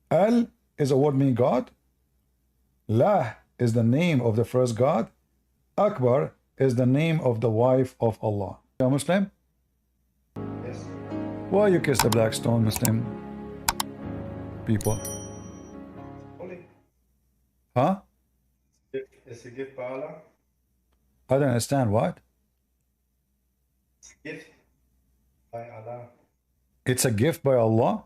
Al is a word meaning God. Lah is the name of the first God. Akbar is the name of the wife of Allah. You are Muslim? Yes. Why you kiss the black stone, Muslim people? Holy. Huh? It's a gift by Allah. I don't understand what? It's a gift by Allah. It's a gift by Allah?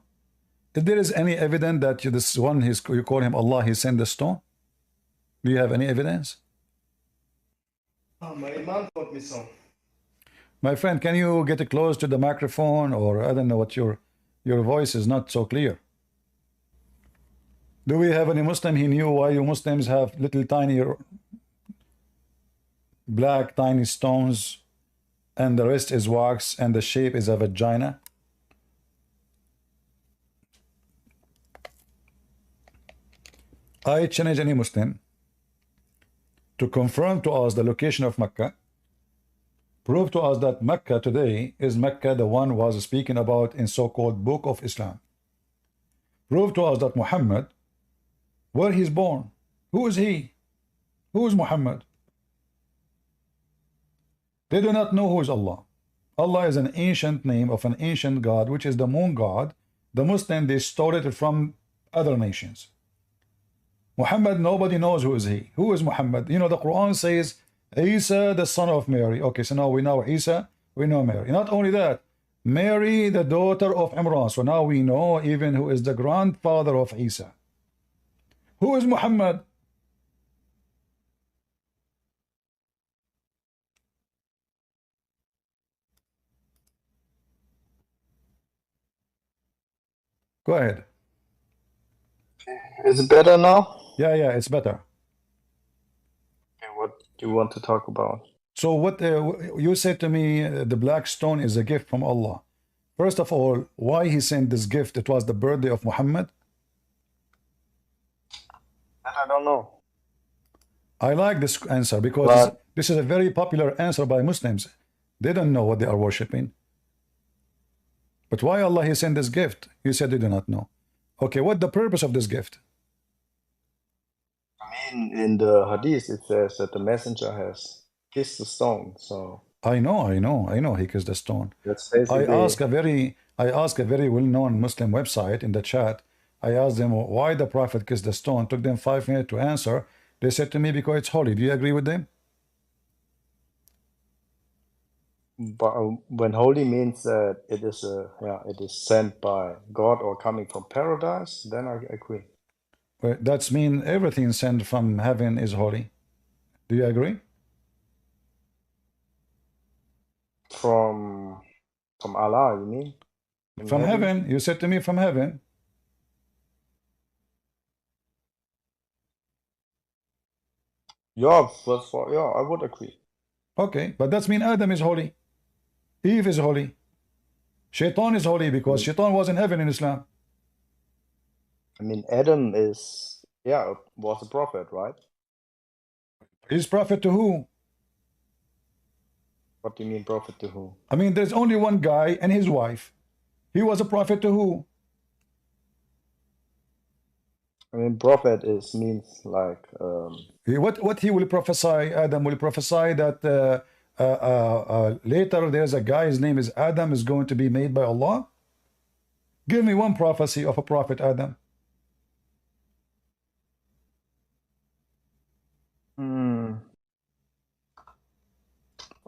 If there is any evidence that this one, you call him Allah, he sent the stone? Do you have any evidence? Oh, my Imam taught me so. My friend, can you get close to the microphone, or I don't know what your voice is not so clear. Do we have any Muslim? He knew why you Muslims have little tiny black tiny stones and the rest is wax and the shape is a vagina. I challenge any Muslim to confirm to us the location of Mecca. Prove to us that Mecca today is Mecca, the one was speaking about in so-called Book of Islam. Prove to us that Muhammad, where he's born, who is he? Who is Muhammad? They do not know who is Allah. Allah is an ancient name of an ancient God, which is the moon god. The Muslim, they stole it from other nations. Muhammad, nobody knows who is he. Who is Muhammad? You know, the Quran says Isa, the son of Mary. Okay, so now we know Isa, we know Mary. Not only that, Mary, the daughter of Imran. So now we know even who is the grandfather of Isa. Who is Muhammad? Go ahead. Is it better now? Yeah, it's better. Okay, what do you want to talk about? So what you said to me, the black stone is a gift from Allah. First of all, why he sent this gift? It was the birthday of Muhammad. That I don't know. I like this answer because this is a very popular answer by Muslims. They don't know what they are worshiping. But why Allah he sent this gift? You said you do not know. Okay, what the purpose of this gift? I mean, in the Hadith it says that the messenger has kissed the stone. So I know he kissed the stone. that's basically. I ask a very well-known Muslim website in the chat. I asked them why the Prophet kissed the stone. Took them 5 minutes to answer. They said to me because it's holy. Do you agree with them? But when holy means that it is it is sent by God or coming from paradise, then I agree. But that's mean everything sent from heaven is holy. Do you agree? From Allah, you mean? From heaven. You said to me from heaven. Yeah, I would agree. Okay, but that's mean Adam is holy. Eve is holy. Shaitan is holy because Shaitan was in heaven in Islam. I mean, Adam is, was a prophet, right? He's prophet to who? What do you mean prophet to who? I mean, there's only one guy and his wife. He was a prophet to who? I mean, prophet means like... What he will prophesy, Adam will prophesy that later there's a guy, his name is Adam, is going to be made by Allah. Give me one prophecy of a prophet Adam.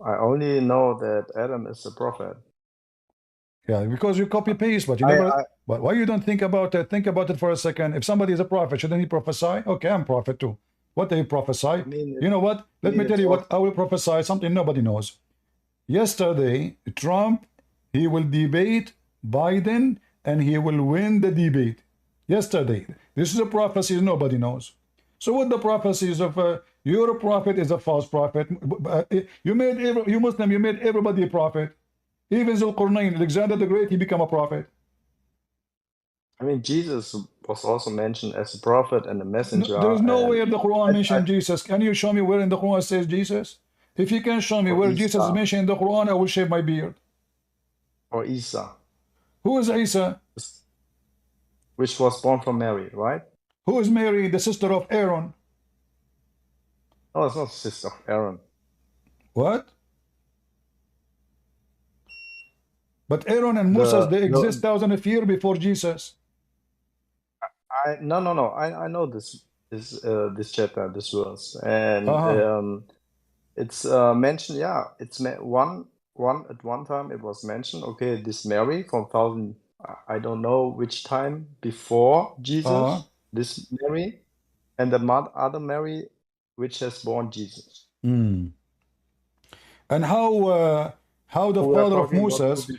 I only know that Adam is a prophet. Yeah, because you copy paste, but you never. But why you don't think about it? Think about it for a second. If somebody is a prophet, shouldn't he prophesy? Okay, I'm prophet too. What do you prophesy? I mean, you know what? Let me tell you what I will prophesy. Something nobody knows. Yesterday, Trump, he will debate Biden, and he will win the debate. Yesterday, this is a prophecy nobody knows. So what the prophecies of you're a prophet is a false prophet. You Muslim, you made everybody a prophet. Even Zulqarnain, Alexander the Great, he became a prophet. I mean, Jesus was also mentioned as a prophet and a messenger. There is nowhere in the Quran mentioned Jesus. Can you show me where in the Quran it says Jesus? If you can show me where Jesus is mentioned in the Quran, I will shave my beard. Or Isa. Who is Isa? which was born from Mary, right? Who is Mary, the sister of Aaron? No, it's not the sister of Aaron. What? But Aaron and Moses, they exist thousands of years before Jesus. No. I know this chapter, this verse, and it's mentioned. Yeah, it's one at one time. It was mentioned. Okay, this Mary from thousand. I don't know which time before Jesus. This Mary, and the other Mary, which has born Jesus. And how the father of Moses,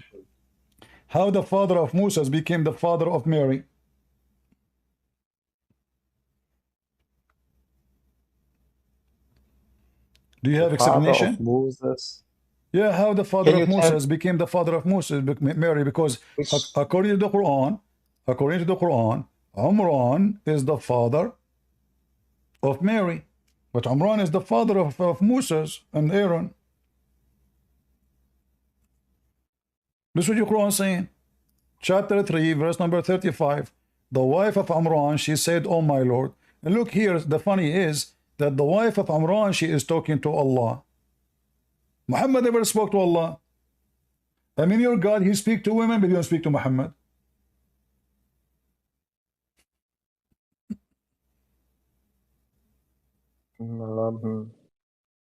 how the father of Moses became the father of Mary? Do you have explanation? Father of Moses. Yeah, how the father of Moses became the father of Moses, Mary? Because according to the Quran, Imran is the father of Mary, but Imran is the father of Moses and Aaron. This is what your Quran is saying. Chapter 3, verse number 35. The wife of Imran, she said, "Oh my Lord." And look here, the funny is that the wife of Imran, she is talking to Allah. Muhammad never spoke to Allah. I mean, your God, he speaks to women, but he don't speak to Muhammad.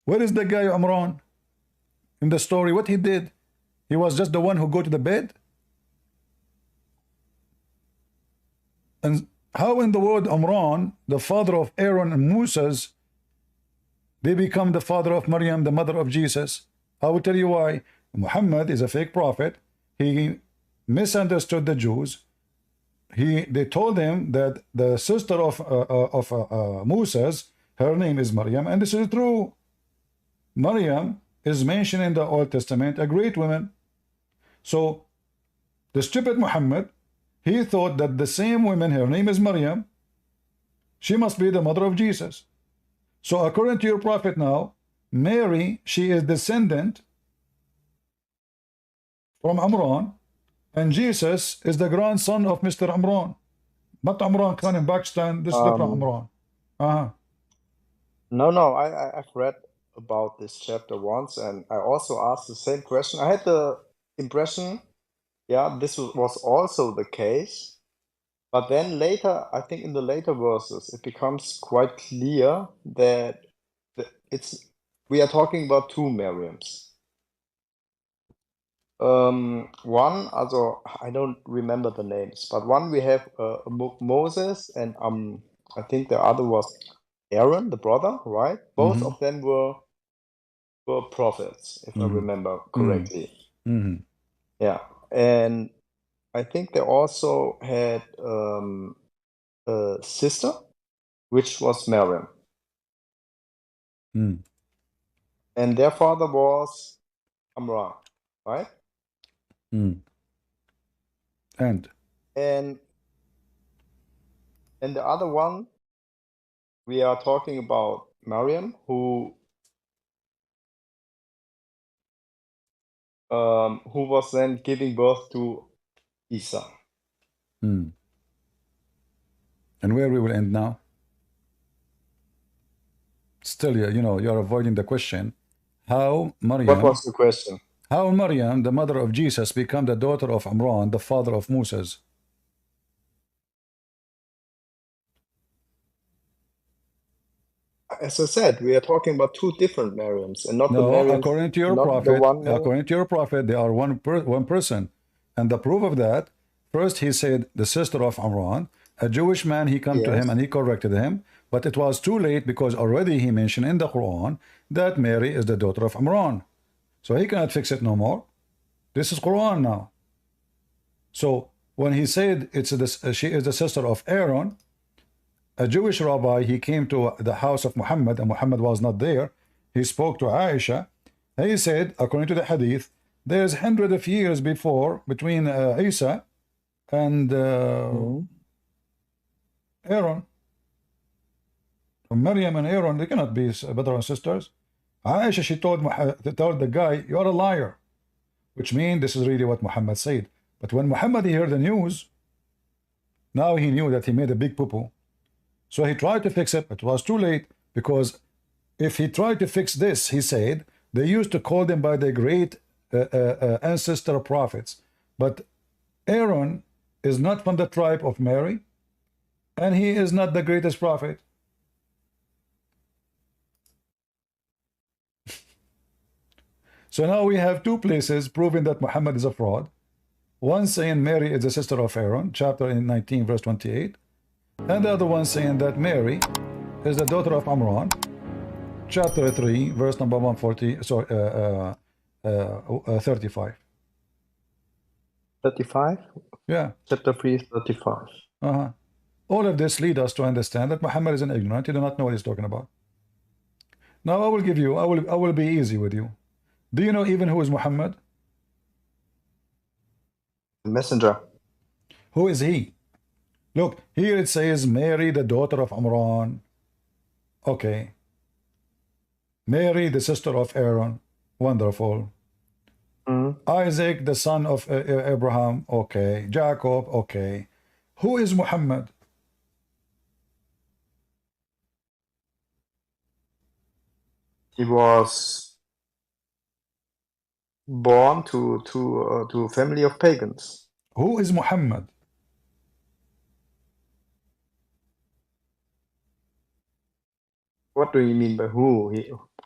Where is the guy Imran in the story? What he did? He was just the one who go to the bed? And how in the world Imran, the father of Aaron and Moses, they become the father of Maryam, the mother of Jesus? I will tell you why. Muhammad is a fake prophet. He misunderstood the Jews. They told him that the sister of Moses, her name is Maryam, and this is true. Maryam is mentioned in the Old Testament, a great woman. So the stupid Muhammad, he thought that the same woman, her name is Maryam, she must be the mother of Jesus. So according to your prophet now, Mary, she is descendant from Imran, and Jesus is the grandson of Mr. Imran. Not Imran Khan in Pakistan, this is different Imran. No, I've read about this chapter once, and I also asked the same question. I had the impression, yeah, this was also the case. But then later, I think in the later verses, it becomes quite clear that we are talking about two Miriams. One, also I don't remember the names, but one we have Moses, and I think the other was Aaron, the brother, right? Both of them were prophets, if I remember correctly. Yeah, and I think they also had a sister, which was Miriam. And their father was Amram, right? And the other one, we are talking about Miriam, who was then giving birth to Isa. And where we will end now? Still, you know, you're avoiding the question. How Maryam... What was the question? How Maryam, the mother of Jesus, became the daughter of Imran, the father of Moses? As I said, we are talking about two different Mariams, and not no, the Mariams. According to your prophet, they are one person. And the proof of that, first he said the sister of Imran, a Jewish man, he came to him and he corrected him, but it was too late because already he mentioned in the Quran that Mary is the daughter of Imran. So he cannot fix it no more. This is Quran now. So when he said she is the sister of Aaron, a Jewish rabbi, he came to the house of Muhammad, and Muhammad was not there. He spoke to Aisha. He said, according to the hadith, there's hundreds of years between Isa and Aaron. Maryam and Aaron, they cannot be brother and sisters. Aisha, she told the guy, you're a liar, which means this is really what Muhammad said. But when Muhammad heard the news, Now he knew that he made a big poo-poo. So he tried to fix it, but it was too late, because if he tried to fix this, he said, they used to call them by their great ancestor prophets. But Aaron is not from the tribe of Mary, and he is not the greatest prophet. So now we have two places proving that Muhammad is a fraud. One saying Mary is the sister of Aaron, chapter 19, verse 28. And the other one saying that Mary is the daughter of Amran, chapter 3, verse number 140, sorry, 35. 35? Yeah. Chapter 3, 35. All of this lead us to understand that Muhammad is an ignorant. He does not know what he's talking about. Now I will give you, I will be easy with you. Do you know even who is Muhammad? The messenger. Who is he? Look, here it says Mary, the daughter of Amran. Okay. Mary, the sister of Aaron. Wonderful. Isaac, the son of Abraham. Okay. Jacob. Okay. Who is Muhammad? He was born to a family of pagans. Who is Muhammad? What do you mean by who?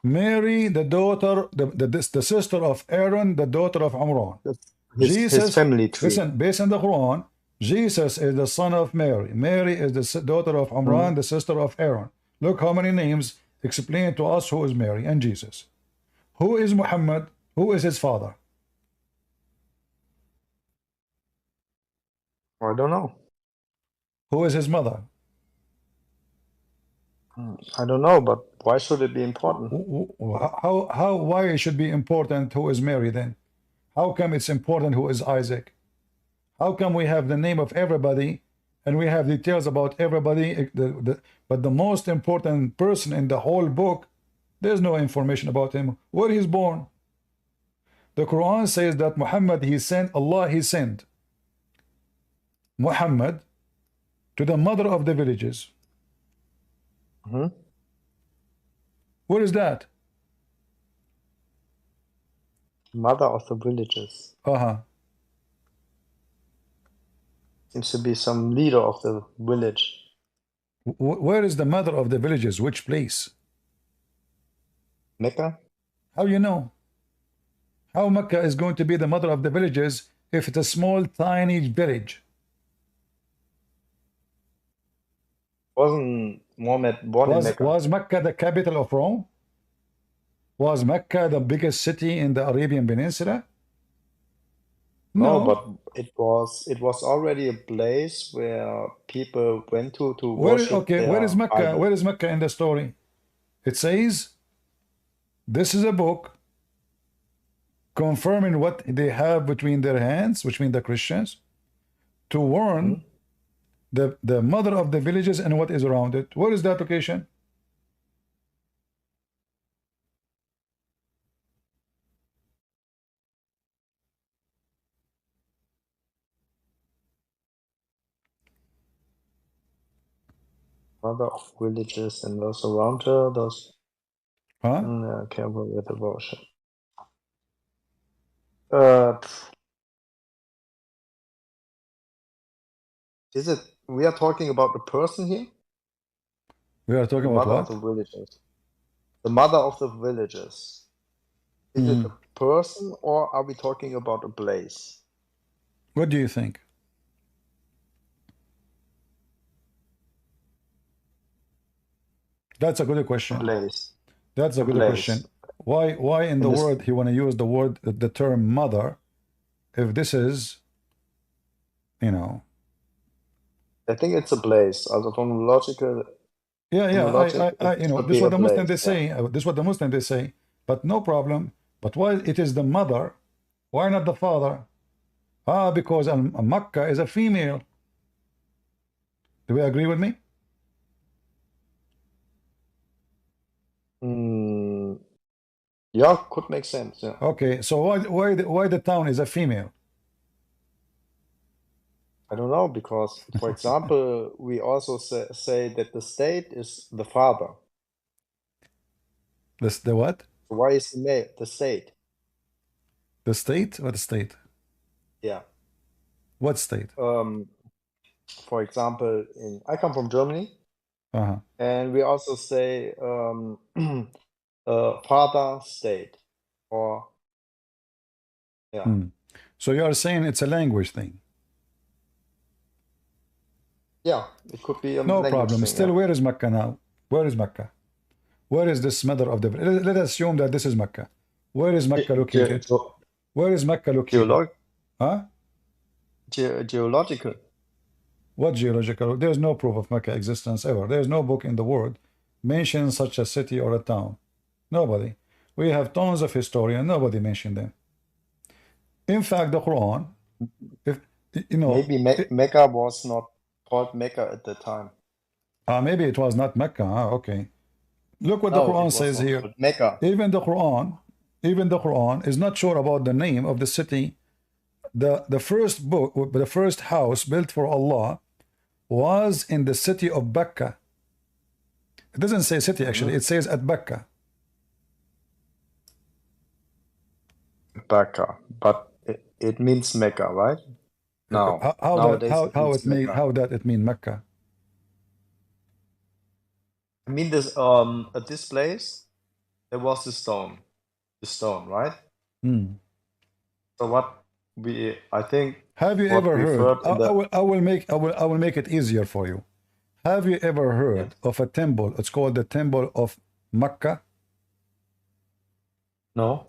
Mary, the daughter, the sister of Aaron, the daughter of Amran. His family tree. Listen, based on the Quran, Jesus is the son of Mary. Mary is the daughter of Amran, the sister of Aaron. Look how many names explain to us who is Mary and Jesus. Who is Muhammad? Who is his father? I don't know. Who is his mother? I don't know, but why should it be important? Why it should be important who is Mary then? How come it's important who is Isaac? How come we have the name of everybody and we have details about everybody, but the most important person in the whole book, there's no information about him, where he's born? The Quran says that Muhammad, he sent, Allah, he sent Muhammad to the mother of the villages. What is that? Mother of the villages. Seems to be some leader of the village. Where is the mother of the villages? Which place? Mecca? How you know? How Mecca is going to be the mother of the villages if it's a small, tiny village? Wasn't Muhammad born in Mecca? Was Mecca the capital of Rome? Was Mecca the biggest city in the Arabian Peninsula? No, but it was already a place where people went to worship their where is Mecca? idol. Where is Mecca in the story? It says this is a book confirming what they have between their hands, which means the Christians, to warn the mother of the villages and what is around it. Where is that location? Mother of villages and those around her, those careful with the worship. Is it we are talking about the person here? We are talking about Mother of what? the villages. The mother of the villages. Is it a person or are we talking about a place? What do you think? That's a good question. Place. That's a good question. Why in the word he want to use the term mother if this is, you know? I think it's a place. Also from logical. Yeah, you know, this is what the Muslims they say. This is what the Muslims they say. But no problem. But why it is the mother? Why not the father? Because Makkah is a female. Do we agree with me? Yeah, could make sense. Yeah. Okay, so why the town is a female? I don't know, because, for example, we also say that the state is the father. The what? Why is the state? The state? What state? Yeah. What state? For example, I come from Germany, Uh-huh. and we also say father state, or yeah. So you are saying it's a language thing? Yeah, it could be a No language problem. thing, Still, yeah. where is Mecca now? Where is Mecca? Where is this mother of the... Let us assume that this is Mecca. Where is Mecca located? Where is Mecca located? Huh? Geological. What geological? There's no proof of Mecca existence ever. There's no book in the world mentioning such a city or a town. Nobody. We have tons of historians. Nobody mentioned them. In fact, the Quran, if you know, maybe Mecca was not called Mecca at the time. Maybe it was not Mecca. Okay. Look what the Quran says here. Mecca. Even the Quran is not sure about the name of the city. The first book, the first house built for Allah was in the city of Becca. It doesn't say city actually. It says at Becca. Becca, but it means Mecca, right? No. How that it mean Mecca? I mean this at this place there was the stone, right? So what I think. Have you ever heard? I will make it easier for you. Have you ever heard of a temple? It's called the Temple of Mecca. No.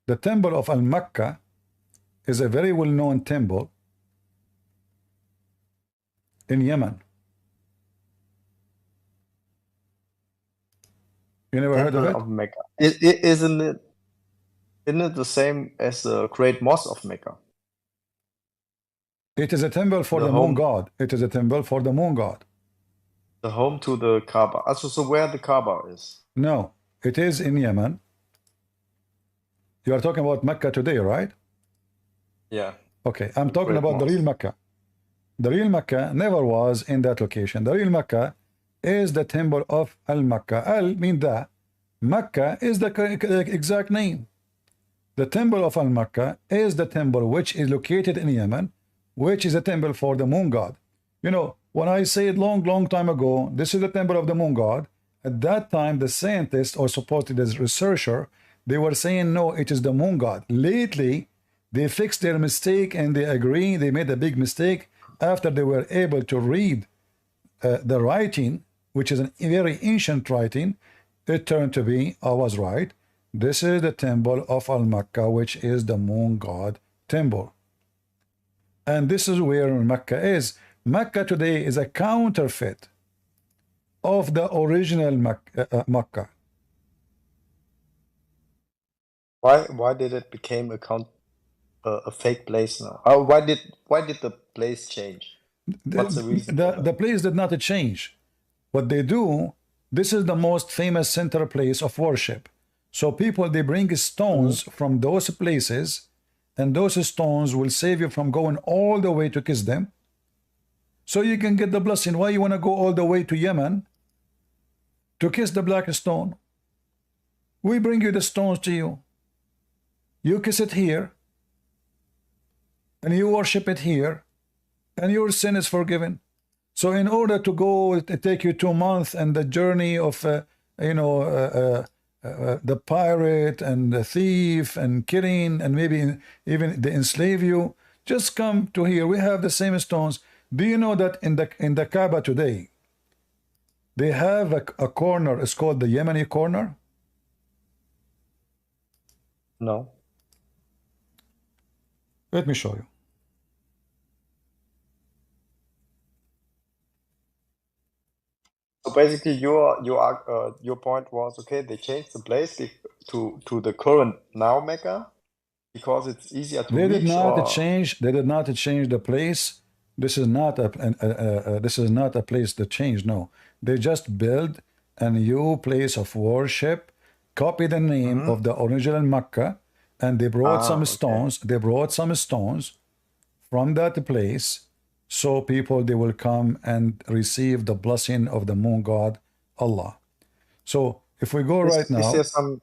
The Temple of Al-Mecca is a very well-known temple in Yemen. You never heard of it? Of Mecca. Isn't it the same as the Great Mosque of Mecca? It is a temple for the moon god. It is a temple for the moon god. The home to the Kaaba. So where the Kaaba is? No, it is in Yemen. You are talking about Mecca today, right? Yeah. Okay, I'm talking about the real Mecca. The real Mecca never was in that location. The real Mecca is the temple of Al-Mecca. Al means that. Mecca is the exact name. The temple of Al-Mecca is the temple which is located in Yemen, which is a temple for the moon god. You know, when I said long time ago, this is the temple of the moon god, at that time the scientist, or supposedly the researcher, they were saying no, it is the moon god. Lately, they fixed their mistake and they agree they made a big mistake after they were able to read the writing, which is a very ancient writing. It turned to be, I was right, this is the temple of Al-Mecca, which is the moon god temple. And this is where Mecca is. Mecca today is a counterfeit of the original Mecca. Why did it become a fake place now? Why did the place change? What's the reason? The place did not change. What they do, this is the most famous center place of worship. So people, they bring stones from those places, and those stones will save you from going all the way to kiss them. So you can get the blessing. Why you want to go all the way to Yemen to kiss the black stone? We bring you the stones to you. You kiss it here, and you worship it here, and your sin is forgiven. So in order to go, it take you 2 months, and the journey of, the pirate and the thief and killing, and maybe even they enslave you, just come to here. We have the same stones. Do you know that in the Kaaba today, they have a corner, it's called the Yemeni corner? No. Let me show you. So basically, your point was, okay, they changed the place to the current now Mecca because it's easier to reach. They did not change the place. This is not a place that changed. No, they just build a new place of worship, copy the name of the original Mecca, and they brought some stones. They brought some stones from that place, so people, they will come and receive the blessing of the moon god, Allah. So if we go right Is now, there some...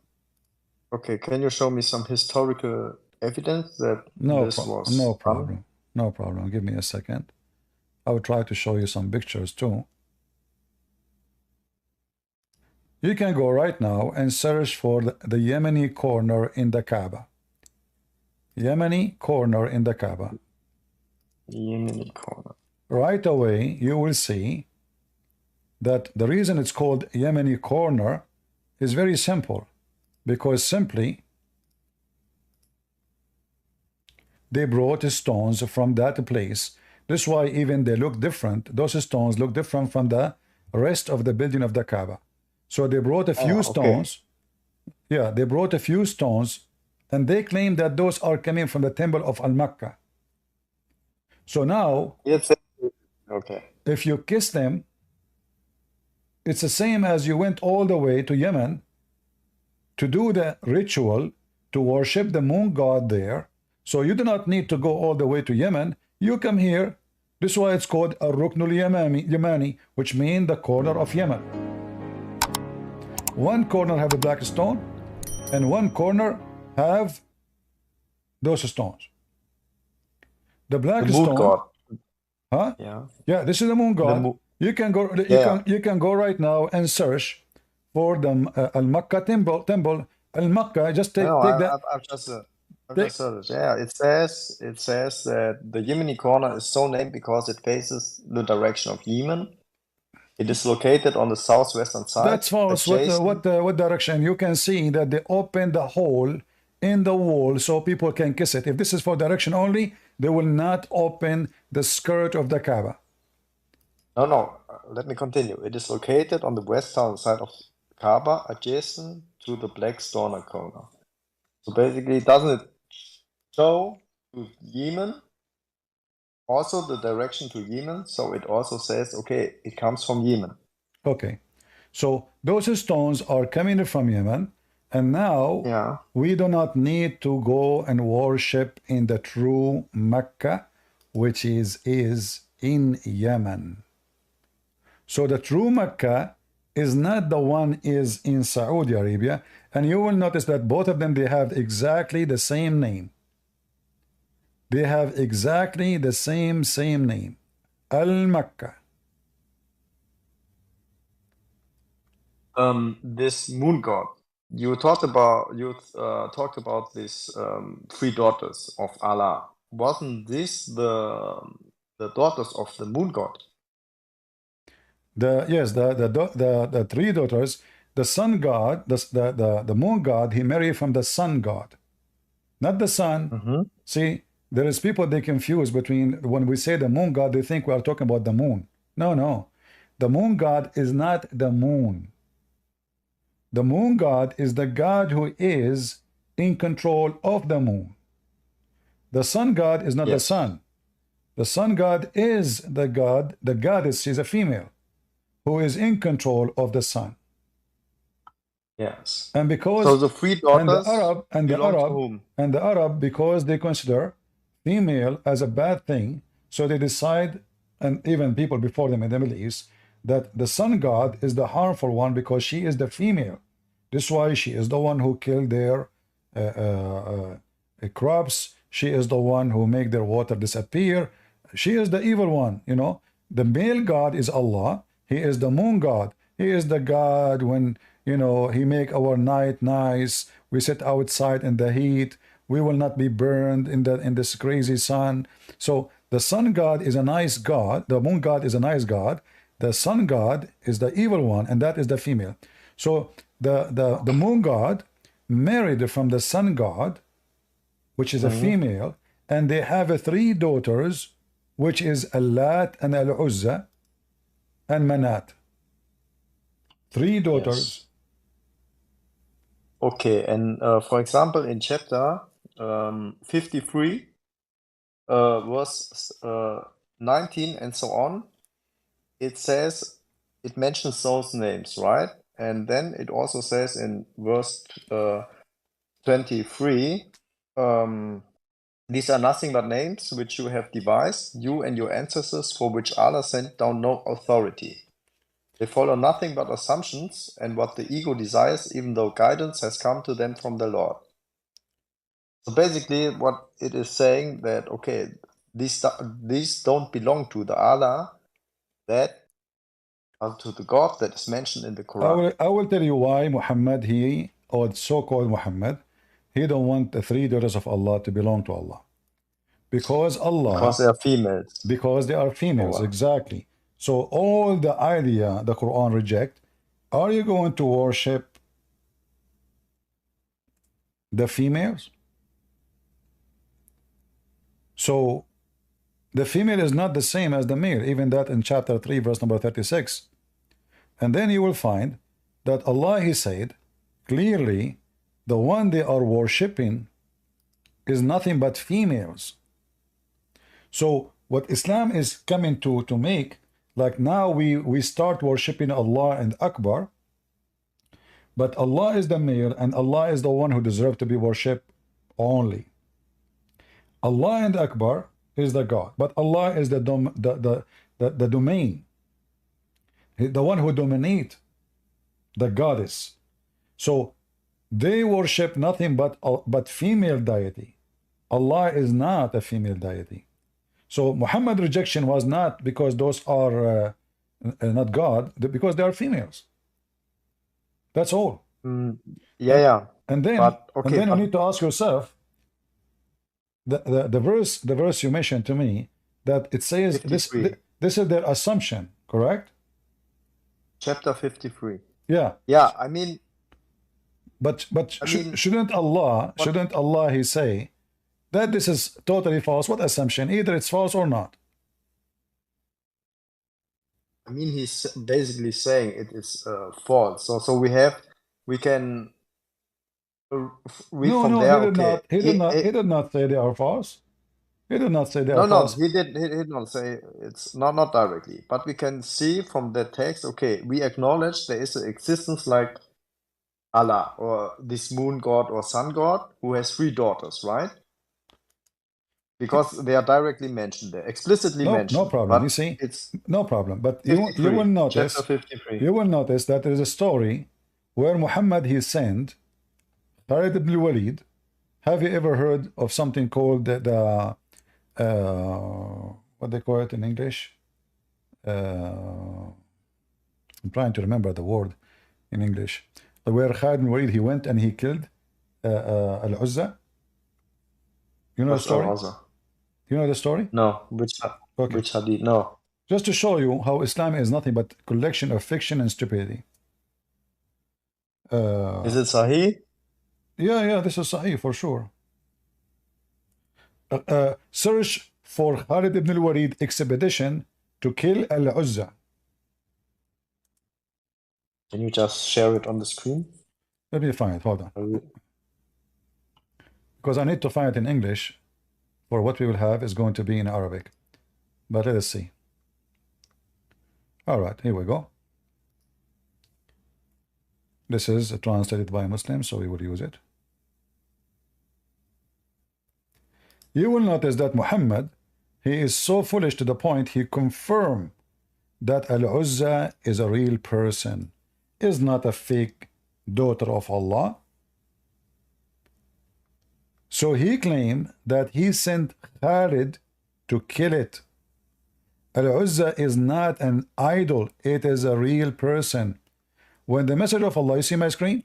Okay, can you show me some historical evidence that this was no done? problem. No problem. Give me a second. I will try to show you some pictures too. You can go right now and search for the Yemeni corner in the Kaaba. Yemeni corner in the Kaaba. Yemeni corner. Right away, you will see that the reason it's called Yemeni corner is very simple, because simply they brought stones from that place. This is why even they look different. Those stones look different from the rest of the building of the Kaaba. So they brought a few stones. Yeah, they brought a few stones, and they claim that those are coming from the temple of Al-Makkah. So now, Yes. Okay. if you kiss them, it's the same as you went all the way to Yemen to do the ritual to worship the moon god there. So you do not need to go all the way to Yemen. You come here. This is why it's called Ar-Ruknul Yamani, which means the corner of Yemen. One corner have a black stone, and one corner have those stones. The black moon stone, god. huh? Yeah. This is the moon god. You can go. You can go right now and search for the Al-Makkah temple. Al-Makkah. Just take that. I've just searched. Yeah, it says that the Yemeni corner is so named because it faces the direction of Yemen. It is located on the southwestern side. That's false. What direction? You can see that they open the hole in the wall so people can kiss it. If this is for direction only, they will not open the skirt of the Kaaba. No. Let me continue. It is located on the western side of Kaaba, adjacent to the black stone corner. So basically, doesn't it show to Yemen? Also the direction to Yemen, so it also says, okay, it comes from Yemen. Okay, so those stones are coming from Yemen, and now we do not need to go and worship in the true Mecca, which is in Yemen. So the true Mecca is not the one is in Saudi Arabia, and you will notice that both of them, they have exactly the same name. They have exactly the same name, Al-Makkah. This moon god, you talked about these three daughters of Allah. Wasn't this the daughters of the moon god? The three daughters, the sun god, the moon god, he married from the sun god, not the sun. See, there is people, they confuse between, when we say the moon god, they think we are talking about the moon. No. The moon god is not the moon. The moon god is the god who is in control of the moon. The sun god is not the sun. The sun god is the god, the goddess is a female who is in control of the sun. Yes. And because so the three daughters and the Arab, because they consider female as a bad thing, so they decide, and even people before them in the Middle East, that the sun god is the harmful one because she is the female. This is why she is the one who killed their crops. She is the one who make their water disappear. She is the evil one, you know. The male god is Allah. He is the moon god. He is the god when, you know, he make our night nice. We sit outside in the heat. We will not be burned in this crazy sun. So the sun god is a nice god. The moon god is a nice god. The sun god is the evil one, and that is the female. So the moon god married from the sun god, which is a female, and they have three daughters, which is Allat and Al-Uzza and Manat. Three daughters. Okay, and for example, in chapter 53, verse 19 and so on, it says, it mentions those names, right? And then it also says in verse 23, These are nothing but names which you have devised, you and your ancestors, for which Allah sent down no authority. They follow nothing but assumptions and what the ego desires, even though guidance has come to them from the Lord. So basically, what it is saying that, okay, these don't belong to the Allah, that are to the God that is mentioned in the Quran. I will tell you why Muhammad, or so-called Muhammad, he don't want the three daughters of Allah to belong to Allah. Because Because they are females. Because they are females, exactly. So all the idea the Quran reject, are you going to worship the females? So the female is not the same as the male, even that in chapter 3, verse number 36. And then you will find that Allah, He said, clearly, the one they are worshipping is nothing but females. So what Islam is coming to make, like now we start worshipping Allah and Akbar, but Allah is the male and Allah is the one who deserves to be worshipped only. Allah and Akbar is the God, but Allah is the domain, the one who dominates the goddess. So they worship nothing but female deity. Allah is not a female deity. So Muhammad rejection was not because those are not God, because they are females. That's all. Yeah. And then, you need to ask yourself, the verse you mentioned to me, that it says this is their assumption, correct? Chapter 53. Yeah. Yeah, I mean, shouldn't Allah He say that this is totally false? What assumption? Either it's false or not. I mean, he's basically saying it is false. So we can read from there. He did not say they are false. He did not say they are false. No, he did not say it's not directly. But we can see from the text, okay, we acknowledge there is an existence like Allah or this moon god or sun god who has three daughters, right? Because they are directly mentioned there, explicitly mentioned. No problem. You see, it's no problem. But you will notice, chapter 53. You will notice that there is a story where Muhammad he sent Khalid ibn Walid. Have you ever heard of something called the what they call it in English? I'm trying to remember the word in English. Where Khalid ibn Walid he went and he killed Al-Uzza. You know the story? You know the story? No. Which hadith? No. Just to show you how Islam is nothing but collection of fiction and stupidity. Is it Sahih? Yeah, this is Sahih for sure. Search for Khalid ibn al-Walid expedition to kill Al-Uzza. Can you just share it on the screen? Let me find it, hold on. Because I need to find it in English, for what we will have is going to be in Arabic. But let us see. All right, here we go. This is translated by Muslims, so we will use it. You will notice that Muhammad, he is so foolish to the point he confirmed that Al-Uzza is a real person, is not a fake daughter of Allah. So he claimed that he sent Khalid to kill it. Al-Uzza is not an idol, it is a real person. When the Messenger of Allah, you see my screen?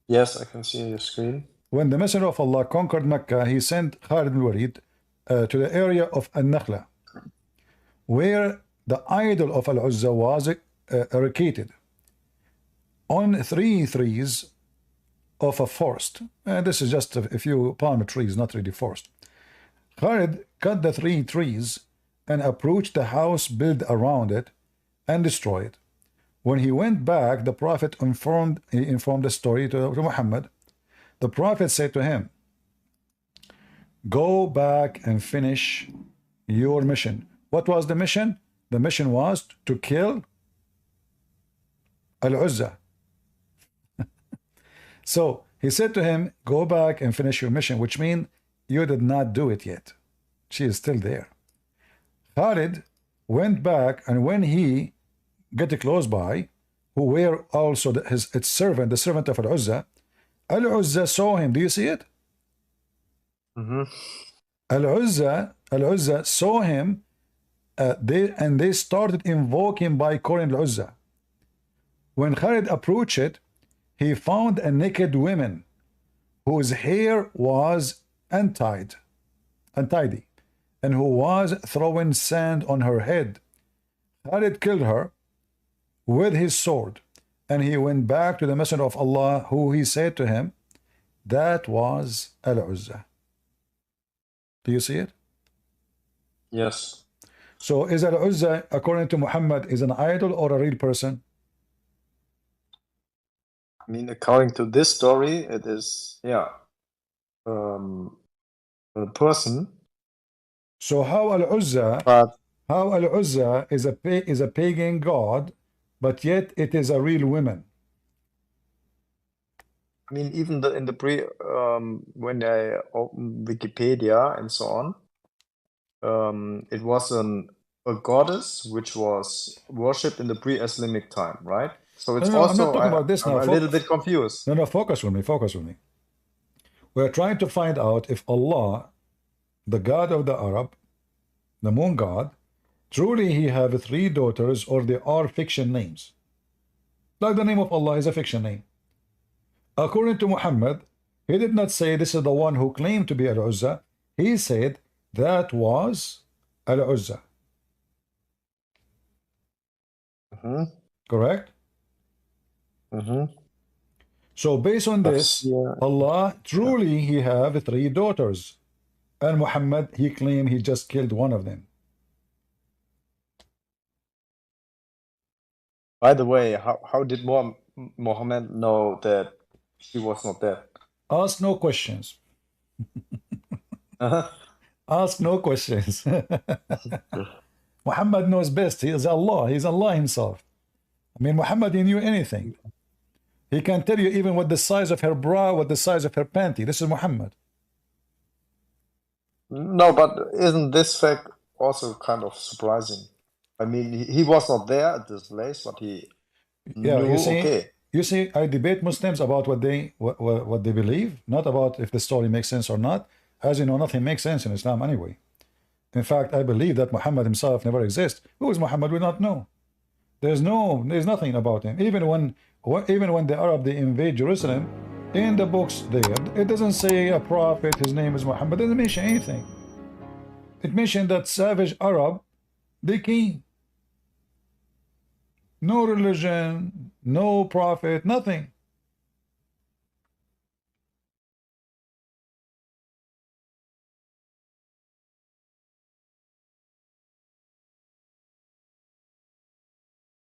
Yes, I can see your screen. When the Messenger of Allah conquered Mecca, he sent Khalid ibn Walid to the area of Al-Nakhla, where the idol of Al-Uzza was eradicated on 3 trees of a forest. This is just a few palm trees, not really forest. Khalid cut the 3 trees and approached the house built around it and destroyed it. When he went back, the Prophet informed the story to Muhammad. The Prophet said to him, go back and finish your mission. What was the mission? The mission was to kill Al-Uzza. So he said to him, go back and finish your mission, which means you did not do it yet. She is still there. Khalid went back, and when he get close by, who were also its servant, the servant of Al-Uzza, Al-Uzza saw him. Do you see it? Al-Uzza saw him, they started invoking by calling Al-Uzza. When Khalid approached it, he found a naked woman whose hair was untidy, and who was throwing sand on her head. Khalid killed her with his sword, and he went back to the Messenger of Allah, who he said to him, that was Al-Uzza. Do you see it? Yes. So is Al-Uzza, according to Muhammad, is an idol or a real person? I mean, according to this story, it is, yeah, a person. So how Al-Uzza is a pagan god, but yet it is a real woman? I mean, even in the when I opened Wikipedia and so on, it was a goddess which was worshipped in the pre-Islamic time, right? So it's no, I'm not talking about this now. I'm a little bit confused. No, focus with me. We're trying to find out if Allah, the God of the Arab, the moon god, truly he have 3 daughters, or they are fiction names. Like the name of Allah is a fiction name. According to Muhammad, he did not say this is the one who claimed to be Al-Uzza. He said that was Al-Uzza. Correct? So based on this, Allah truly he have 3 daughters, and Muhammad he claimed he just killed one of them. By the way, how did Muhammad know that she was not dead? Ask no questions. Ask no questions. Muhammad knows best. He is Allah. He's Allah himself. I mean, Muhammad, he knew anything. He can tell you even what the size of her bra, what the size of her panty. This is Muhammad. No, but isn't this fact also kind of surprising? I mean, he was not there at this place, but he knew, you see, I debate Muslims about what they believe, not about if the story makes sense or not. As you know, nothing makes sense in Islam anyway. In fact, I believe that Muhammad himself never exists. Who is Muhammad? We don't know. There's nothing about him. Even when the Arab they invade Jerusalem, in the books there, it doesn't say a prophet, his name is Muhammad. It doesn't mention anything. It mentioned that savage Arab, they came. No religion, no prophet, nothing.